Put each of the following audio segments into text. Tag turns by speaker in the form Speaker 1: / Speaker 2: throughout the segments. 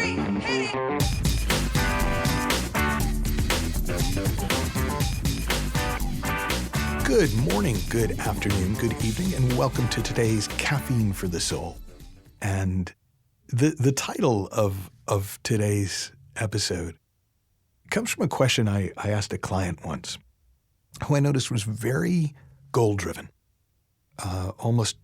Speaker 1: 3, hit it!
Speaker 2: Good morning, good afternoon, good evening, and welcome to today's Caffeine for the Soul. And the title of today's episode comes from a question I asked a client once, who I noticed was very goal-driven, almost,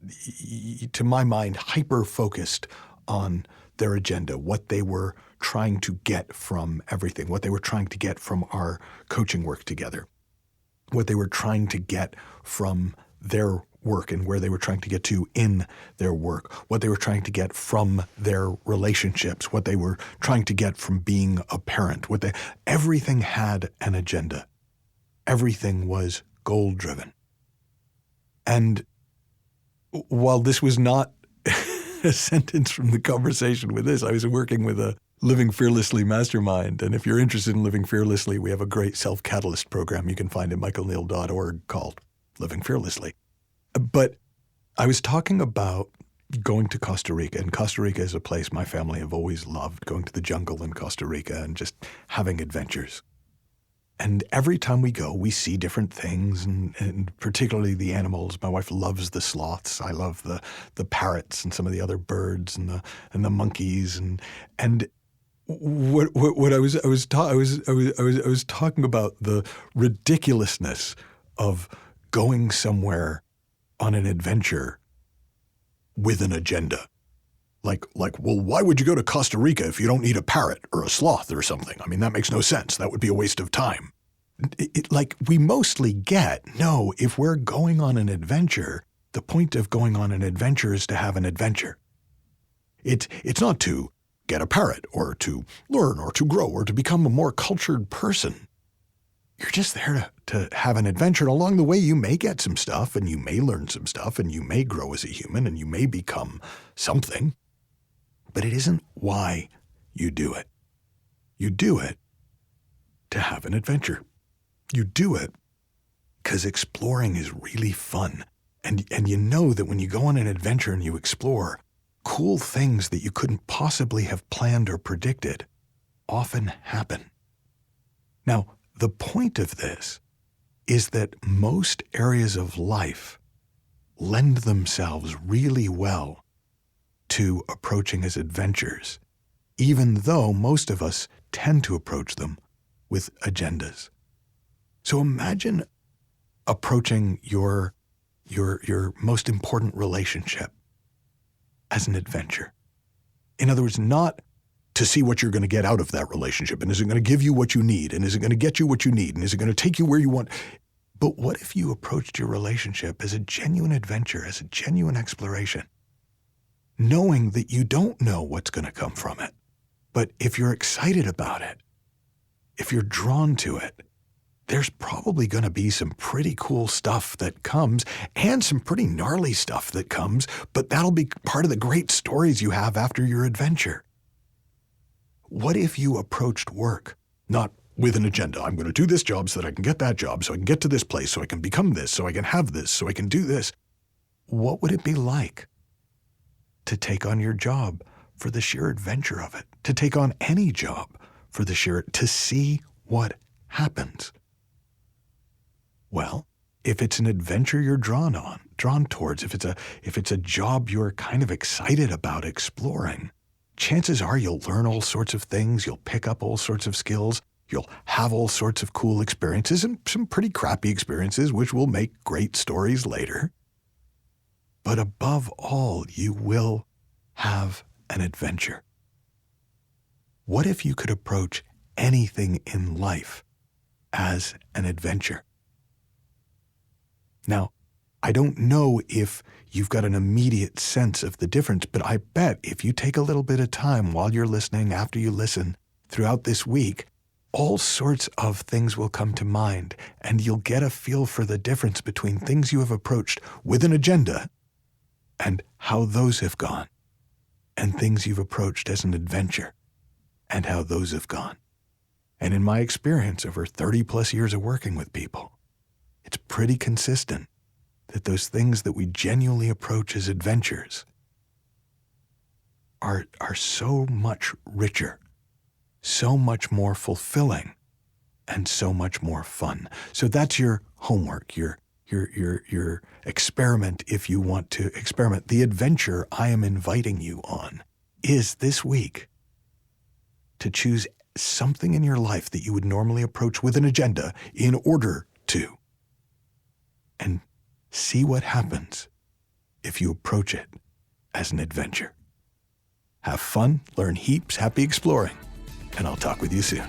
Speaker 2: to my mind, hyper-focused on their agenda, what they were trying to get from everything, what they were trying to get from our coaching work together, what they were trying to get from their work and where they were trying to get to in their work, what they were trying to get from their relationships, what they were trying to get from being a parent. Everything had an agenda. Everything was goal-driven. And while this was not a sentence from the conversation with this, I was working with a Living Fearlessly mastermind. And if you're interested in living fearlessly, we have a great self-catalyst program you can find at michaelneill.org called Living Fearlessly. But I was talking about going to Costa Rica, and Costa Rica is a place my family have always loved, going to the jungle in Costa Rica and just having adventures. And every time we go, we see different things, and particularly the animals. My wife loves the sloths. I love the parrots and some of the other birds and the monkeys and what I was talking about the ridiculousness of going somewhere on an adventure with an agenda. Like, well, why would you go to Costa Rica if you don't need a parrot or a sloth or something? I mean, that makes no sense. That would be a waste of time. We mostly get, no, if we're going on an adventure, the point of going on an adventure is to have an adventure. It's not to get a parrot or to learn or to grow or to become a more cultured person. You're just there to have an adventure. And along the way, you may get some stuff and you may learn some stuff and you may grow as a human and you may become something. But it isn't why you do it. You do it to have an adventure. You do it because exploring is really fun. And you know that when you go on an adventure and you explore, cool things that you couldn't possibly have planned or predicted often happen. Now, the point of this is that most areas of life lend themselves really well to approaching as adventures, even though most of us tend to approach them with agendas. So imagine approaching your most important relationship as an adventure. In other words, not to see what you're going to get out of that relationship, and is it going to give you what you need, and is it going to get you what you need, and is it going to take you where you want? But what if you approached your relationship as a genuine adventure, as a genuine exploration, knowing that you don't know what's going to come from it, but if you're excited about it, if you're drawn to it, there's probably going to be some pretty cool stuff that comes and some pretty gnarly stuff that comes, but that'll be part of the great stories you have after your adventure. What if you approached work not with an agenda? I'm going to do this job so that I can get that job, so I can get to this place, so I can become this, so I can have this, so I can do this. What would it be like to take on your job for the sheer adventure of it, to take on any job for the sheer, to see what happens? Well, if it's an adventure you're drawn towards, if it's a job you're kind of excited about exploring, chances are you'll learn all sorts of things, you'll pick up all sorts of skills, you'll have all sorts of cool experiences and some pretty crappy experiences, which will make great stories later. But above all, you will have an adventure. What if you could approach anything in life as an adventure? Now, I don't know if you've got an immediate sense of the difference, but I bet if you take a little bit of time while you're listening, after you listen, throughout this week, all sorts of things will come to mind, and you'll get a feel for the difference between things you have approached with an agenda and how those have gone, and things you've approached as an adventure and how those have gone. And in my experience over 30 plus years of working with people, it's pretty consistent that those things that we genuinely approach as adventures are so much richer, so much more fulfilling, and so much more fun. So that's your homework, your experiment if you want to experiment. The adventure I am inviting you on is this week to choose something in your life that you would normally approach with an agenda in order to, and see what happens if you approach it as an adventure. Have fun, learn heaps, happy exploring, and I'll talk with you soon.